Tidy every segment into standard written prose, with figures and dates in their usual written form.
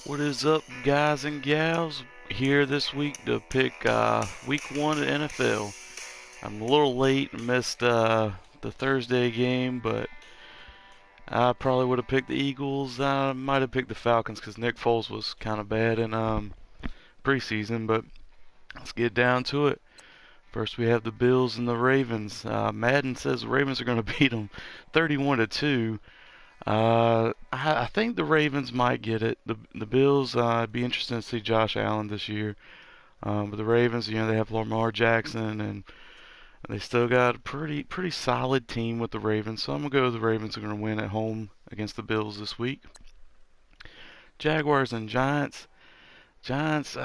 What is up, guys and gals? Here this week to pick week one of the NFL. I'm a little late and missed the Thursday game, but I probably would have picked the Eagles. I might have picked the Falcons because Nick Foles was kind of bad in preseason, but let's get down to it. First, we have the Bills and the Ravens. Madden says the Ravens are going to beat them 31 to 2. I think the Ravens might get it. The Bills, it'd be interesting to see Josh Allen this year. But the Ravens, they have Lamar Jackson, and they still got a pretty solid team with the Ravens. So I'm gonna go with the Ravens are gonna win at home against the Bills this week. Jaguars and Giants. Giants,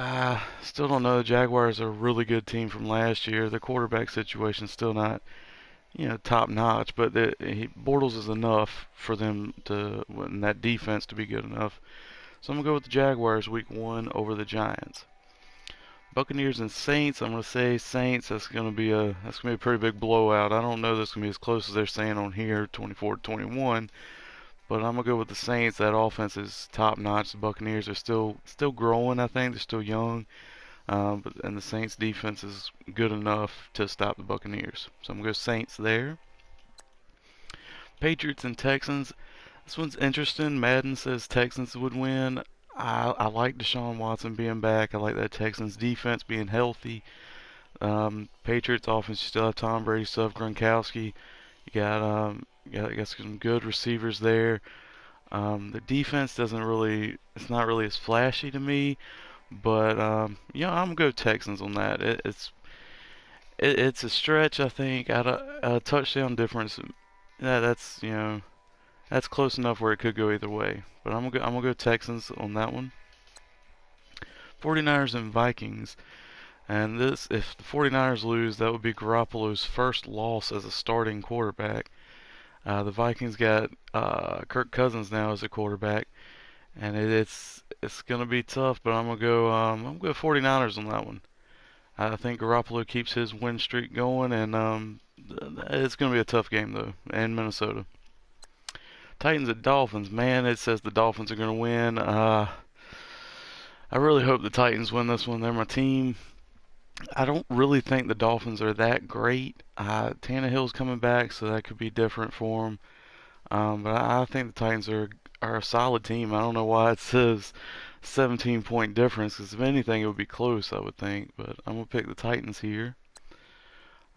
still don't know. Jaguars are a really good team from last year. The quarterback situation's still not, top notch, but Bortles is enough for them to, and that defense to be good enough. So I'm gonna go with the Jaguars week one over the Giants. Buccaneers and Saints. I'm gonna say Saints. That's gonna be a pretty big blowout. I don't know that's gonna be as close as they're saying on here, 24-21. But I'm gonna go with the Saints. That offense is top notch. The Buccaneers are still growing. I think they're still young. And the Saints defense is good enough to stop the Buccaneers. So I'm gonna go Saints there. Patriots and Texans. This one's interesting. Madden says Texans would win. I like Deshaun Watson being back. I like that Texans defense being healthy. Patriots offense, you still have Tom Brady, still have Gronkowski. You got some good receivers there. The defense it's not really as flashy to me, but I'm gonna go Texans on that. It's a stretch, I think. At a touchdown difference, that's close enough where it could go either way. But I'm gonna go Texans on that one. 49ers and Vikings. And if the 49ers lose, that would be Garoppolo's first loss as a starting quarterback. The Vikings got Kirk Cousins now as a quarterback, and it's gonna be tough. But I'm gonna go 49ers on that one. I think Garoppolo keeps his win streak going, and it's gonna be a tough game though, in Minnesota. Titans at Dolphins. Man, it says the Dolphins are gonna win. I really hope the Titans win this one. They're my team. I don't really think the Dolphins are that great. Tannehill's coming back, so that could be different for him. But I think the Titans are a solid team. I don't know why it says 17-point difference, because if anything, it would be close, I would think. But I'm gonna pick the Titans here.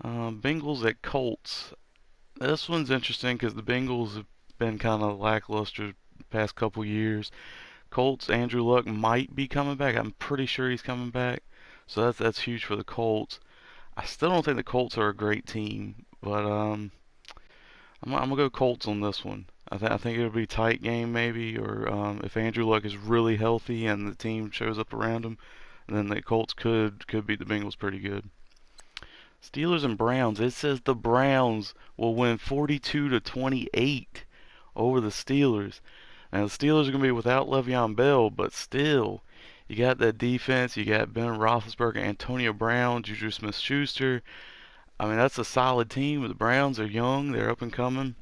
Bengals at Colts. This one's interesting because the Bengals have been kind of lackluster the past couple years. Colts, Andrew Luck might be coming back. I'm pretty sure he's coming back. So that's huge for the Colts. I still don't think the Colts are a great team, but I'm gonna go Colts on this one. I think it'll be a tight game maybe, or if Andrew Luck is really healthy and the team shows up around him, then the Colts could beat the Bengals pretty good. Steelers and Browns. It says the Browns will win 42 to 28 over the Steelers. Now the Steelers are gonna be without Le'Veon Bell, but still, you got that defense. You got Ben Roethlisberger, Antonio Brown, Juju Smith-Schuster. I mean, that's a solid team. The Browns are young. They're up and coming.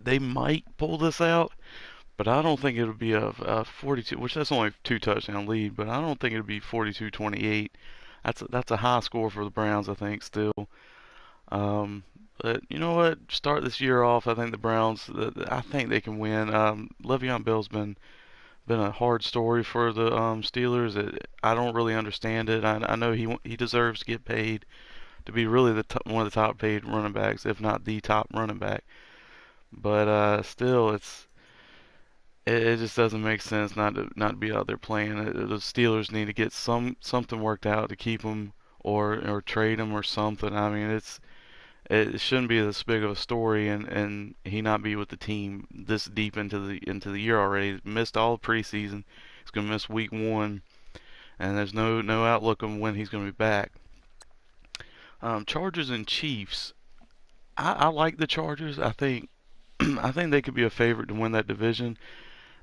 They might pull this out, but I don't think it'll be a 42, which that's only two touchdown lead, but I don't think it'll be 42-28. That's a high score for the Browns, I think, still. But you know what? Start this year off. I think the Browns. I think they can win. Le'Veon Bell's been a hard story for the Steelers. I don't really understand it. I know he deserves to get paid to be really one of the top paid running backs, if not the top running back. But still, it just doesn't make sense not to be out there playing. The Steelers need to get something worked out to keep him or trade him or something. I mean, it shouldn't be this big of a story and he not be with the team this deep into the year already. He's missed all the preseason. He's gonna miss week one, and there's no outlook on when he's gonna be back. Chargers and Chiefs. I like the Chargers. I think I think they could be a favorite to win that division.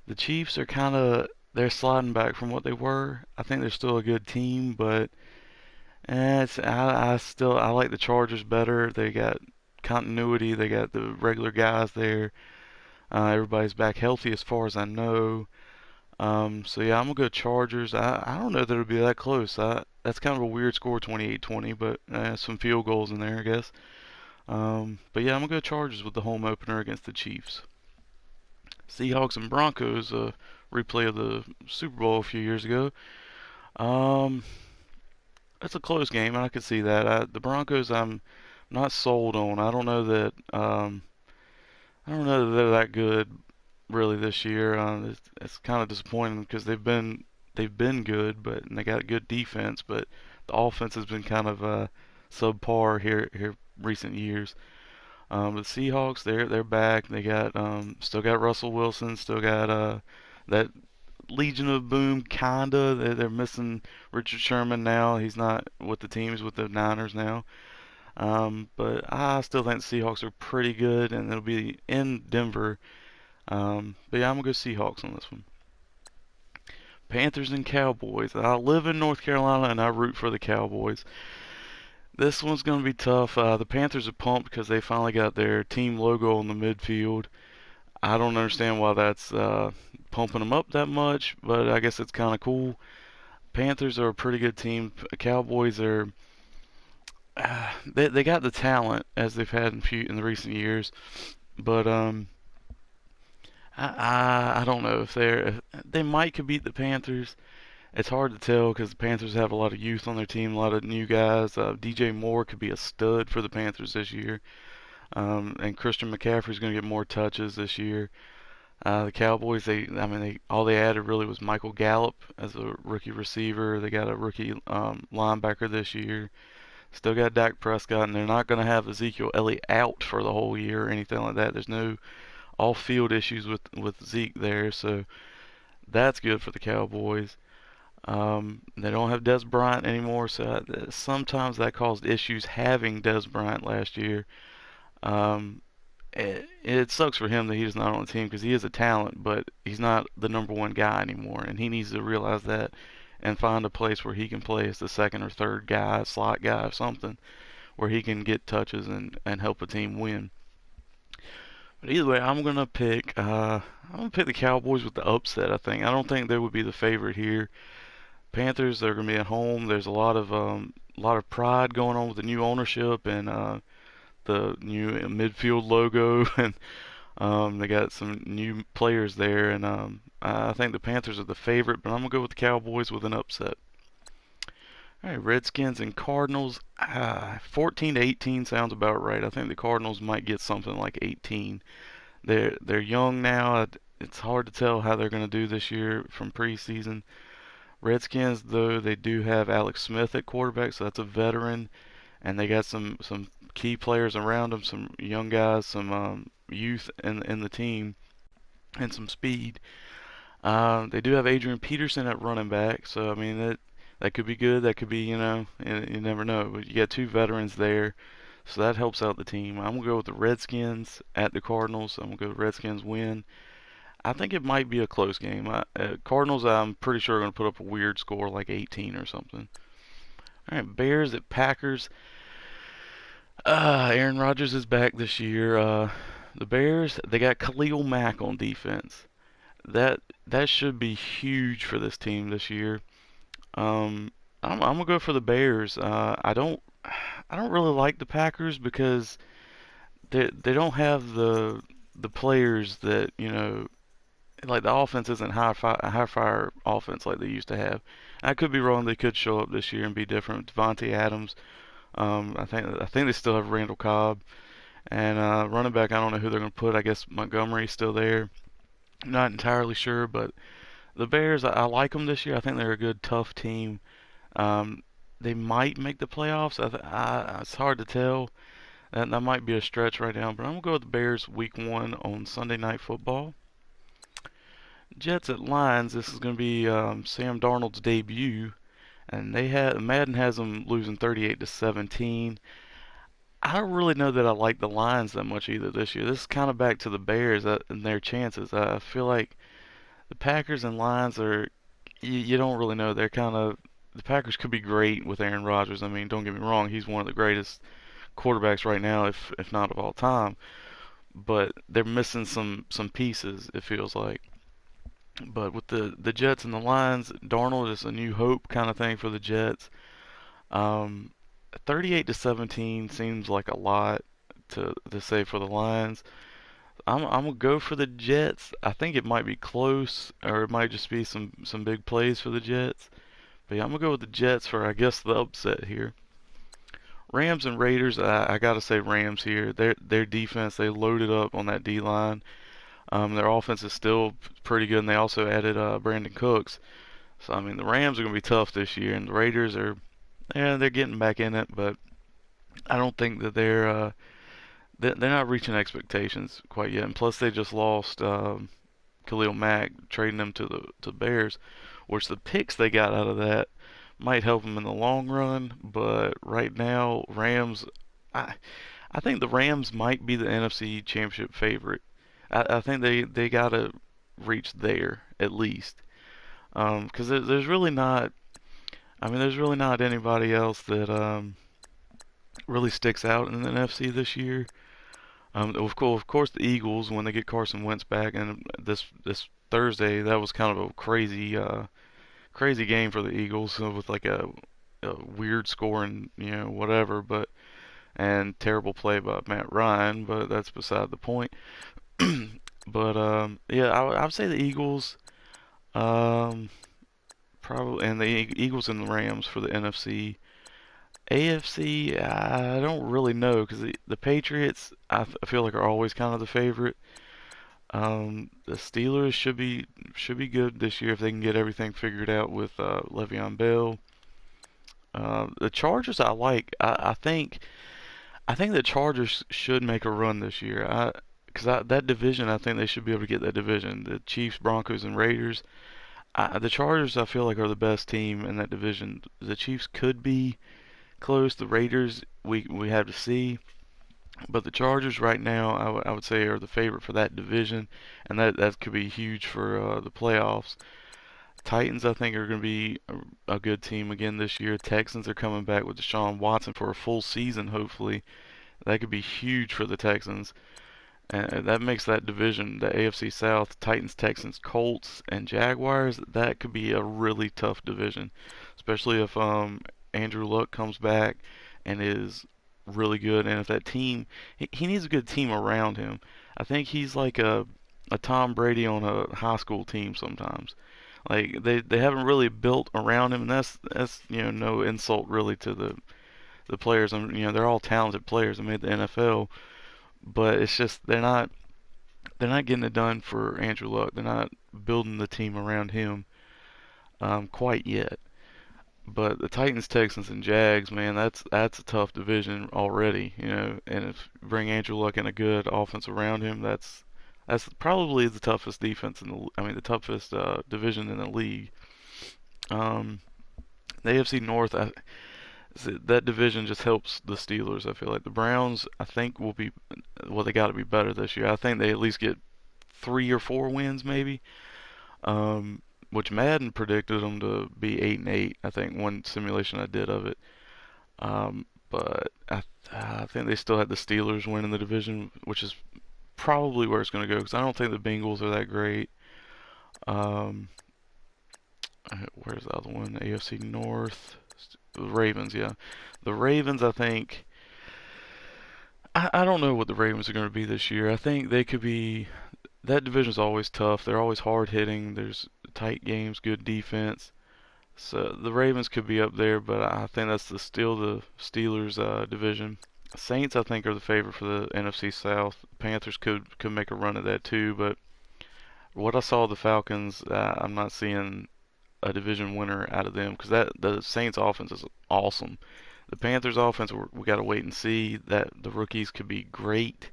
The Chiefs are they're sliding back from what they were. I think they're still a good team, but I like the Chargers better. They got continuity. They got the regular guys there. Everybody's back healthy as far as I know. So yeah, I'm gonna go Chargers. I don't know that it'll be that close. That's kind of a weird score, 28-20, but some field goals in there, I guess. But yeah, I'm gonna go Chargers with the home opener against the Chiefs. Seahawks and Broncos, replay of the Super Bowl a few years ago. Um, that's a close game, and I could see that. The Broncos, I'm not sold on. I don't know that they're that good really this year. It's kind of disappointing because they've been good, but and they got a good defense, but the offense has been kind of subpar here recent years. The Seahawks, they're back. They got still got Russell Wilson, still got that Legion of Boom kinda. They're missing Richard Sherman now. He's not with the teams with the Niners now. But I still think the Seahawks are pretty good, and it'll be in Denver. But yeah, I'm gonna go Seahawks on this one. Panthers and Cowboys. I live in North Carolina, and I root for the Cowboys. This one's gonna be tough. The Panthers are pumped because they finally got their team logo on the midfield. I don't understand why that's pumping them up that much, but I guess it's kind of cool. Panthers are a pretty good team. Cowboys are they got the talent as they've had in the recent years, but I don't know if they might could beat the Panthers. It's hard to tell because the Panthers have a lot of youth on their team, a lot of new guys. DJ Moore could be a stud for the Panthers this year, and Christian McCaffrey's going to get more touches this year. The Cowboys, I mean, all they added really was Michael Gallup as a rookie receiver. They got a rookie linebacker this year. Still got Dak Prescott, and they're not going to have Ezekiel Elliott out for the whole year or anything like that. There's no off-field issues with Zeke there, so that's good for the Cowboys. They don't have Dez Bryant anymore, so sometimes that caused issues having Dez Bryant last year. Um, it sucks for him that he's not on the team because he is a talent, but he's not the number one guy anymore, and he needs to realize that and find a place where he can play as the second or third guy, slot guy, or something, where he can get touches and help a team win. But either way, I'm gonna pick the Cowboys with the upset. I don't think they would be the favorite here. Panthers, they're gonna be at home. There's a lot of pride going on with the new ownership and the new midfield logo, and they got some new players there, and I think the Panthers are the favorite, but I'm gonna go with the Cowboys with an upset. All right, Redskins and Cardinals. 14 to 18 sounds about right. I think the Cardinals might get something like 18. They're young now. It's hard to tell how they're gonna do this year from preseason. Redskins, though, they do have Alex Smith at quarterback, so that's a veteran, and they got some key players around them, some young guys, some youth in the team, and some speed. They do have Adrian Peterson at running back, so I mean that could be good. That could be you never know. But you got two veterans there, so that helps out the team. I'm gonna go with the Redskins at the Cardinals. I'm gonna go with Redskins win. I think it might be a close game. Cardinals, I'm pretty sure are gonna put up a weird score like 18 or something. All right, Bears at Packers. Aaron Rodgers is back this year. The Bears, they got Khalil Mack on defense. That that should be huge for this team this year. I'm gonna go for the Bears. I don't really like the Packers because they don't have the players that like the offense isn't high fire offense like they used to have. I could be wrong. They could show up this year and be different. Devontae Adams. I think they still have Randall Cobb and running back. I don't know who they're gonna put. I guess Montgomery's still there. Not entirely sure, but the Bears, I like them this year. I think they're a good, tough team. Um, they might make the playoffs. It's hard to tell. That might be a stretch right now, but I'm gonna go with the Bears week one on Sunday Night Football. Jets at Lions. This is gonna be Sam Darnold's debut, and Madden has them losing 38 to 17. I don't really know that I like the Lions that much either this year. This is kind of back to the Bears and their chances. I feel like the Packers and Lions are you don't really know. The Packers could be great with Aaron Rodgers. I mean, don't get me wrong, he's one of the greatest quarterbacks right now, if not of all time. But they're missing some pieces. It feels like. But with the Jets and the Lions, Darnold is a new hope kind of thing for the Jets. Um, 38 to 17 seems like a lot to say for the Lions. I'm gonna go for the Jets. I think it might be close, or it might just be some big plays for the Jets. But yeah, I'm gonna go with the Jets for I guess the upset here. Rams and Raiders. I gotta say Rams here. Their defense, they loaded up on that D line. Their offense is still pretty good, and they also added Brandon Cooks. So I mean, the Rams are gonna be tough this year, and the Raiders are, yeah, they're getting back in it, but I don't think that they're not reaching expectations quite yet. And plus, they just lost Khalil Mack, trading him to the Bears, which the picks they got out of that might help them in the long run. But right now, Rams, I I think the Rams might be the NFC Championship favorite. I think they gotta reach there at least. Because there's really not. I mean, there's really not anybody else that really sticks out in the NFC this year. Of course, the Eagles when they get Carson Wentz back, and this Thursday that was kind of a crazy game for the Eagles with like a weird score and whatever, but and terrible play by Matt Ryan, but that's beside the point. But yeah, I would say the Eagles, um, probably, and the Eagles and the Rams for the NFC. AFC, I don't really know because the Patriots, I feel like are always kind of the favorite. The Steelers should be good this year if they can get everything figured out with Le'Veon Bell. The Chargers, I think the Chargers should make a run this year. Because that division, I think they should be able to get that division. The Chiefs, Broncos, and Raiders. The Chargers, I feel like, are the best team in that division. The Chiefs could be close. The Raiders, we have to see. But the Chargers right now, I would say, are the favorite for that division, and that could be huge for the playoffs. Titans, I think, are going to be a good team again this year. Texans are coming back with Deshaun Watson for a full season, hopefully. That could be huge for the Texans. And that makes that division, the AFC South, Titans, Texans, Colts, and Jaguars, that could be a really tough division, especially if Andrew Luck comes back and is really good. And if that team, he needs a good team around him. I think he's like a Tom Brady on a high school team sometimes. Like they haven't really built around him, and that's no insult really to the players. And they're all talented players that made the NFL, but it's just they're not getting it done for Andrew Luck. They're not building the team around him quite yet. But the Titans, Texans, and Jags, man, that's a tough division already, And if you bring Andrew Luck and a good offense around him, that's probably the toughest defense I mean, the toughest division in the league. Um, the AFC North, that division just helps the Steelers. I feel like the Browns, I think will be, well, they got to be better this year. I think they at least get 3 or 4 wins, maybe. Which Madden predicted them to be 8-8. I think one simulation I did of it. But I think they still had the Steelers winning the division, which is probably where it's going to go because I don't think the Bengals are that great. Um, where's the other one? The AFC North. The Ravens, yeah. The Ravens, I think. I don't know what the Ravens are going to be this year. I think they could be. That division's always tough. They're always hard hitting. There's tight games, good defense. So the Ravens could be up there, but I think that's still the Steelers division. Saints, I think, are the favorite for the NFC South. Panthers could make a run at that too, but what I saw of the Falcons, I'm not seeing a division winner out of them because that the Saints offense is awesome. The Panthers offense, we got to wait and see. That the rookies could be great.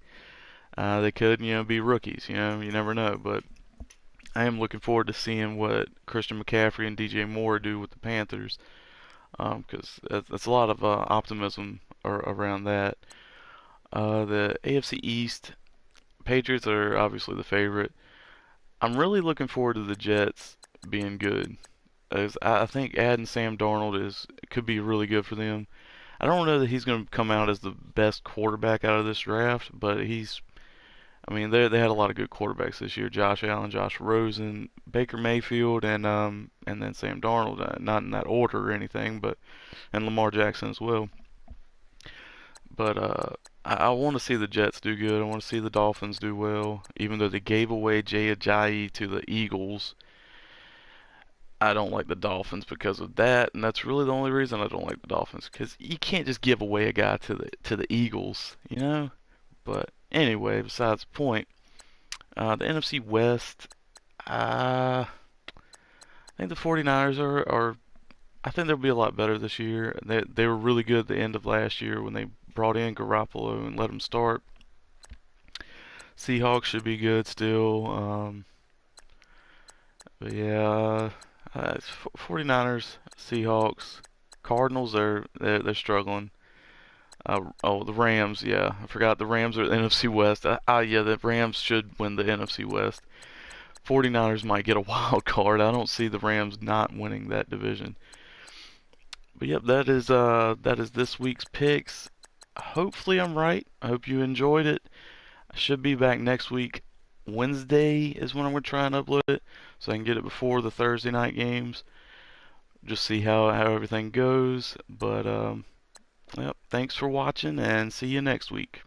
They could, be rookies. You never know. But I am looking forward to seeing what Christian McCaffrey and DJ Moore do with the Panthers, because that's a lot of optimism around that. The AFC East, Patriots are obviously the favorite. I'm really looking forward to the Jets being good. As I think adding Sam Darnold could be really good for them. I don't know that he's going to come out as the best quarterback out of this draft, but I mean, they had a lot of good quarterbacks this year: Josh Allen, Josh Rosen, Baker Mayfield, and then Sam Darnold. Not in that order or anything, but and Lamar Jackson as well. But I want to see the Jets do good. I want to see the Dolphins do well. Even though they gave away Jay Ajayi to the Eagles, I don't like the Dolphins because of that, and that's really the only reason I don't like the Dolphins. Because you can't just give away a guy to the Eagles, you know. But anyway, besides the point, the NFC West, I think the 49ers are. I think they'll be a lot better this year. They were really good at the end of last year when they brought in Garoppolo and let him start. Seahawks should be good still. But yeah, 49ers, Seahawks, Cardinals they're struggling. Oh, the Rams, yeah, I forgot the Rams are the NFC West. Yeah, the Rams should win the NFC West. 49ers might get a wild card. I don't see the Rams not winning that division. But yep, that is this week's picks. Hopefully I'm right. I hope you enjoyed it. I should be back next week. Wednesday is when I'm going to try and upload it so I can get it before the Thursday night games. Just see how everything goes. But yep, thanks for watching and see you next week.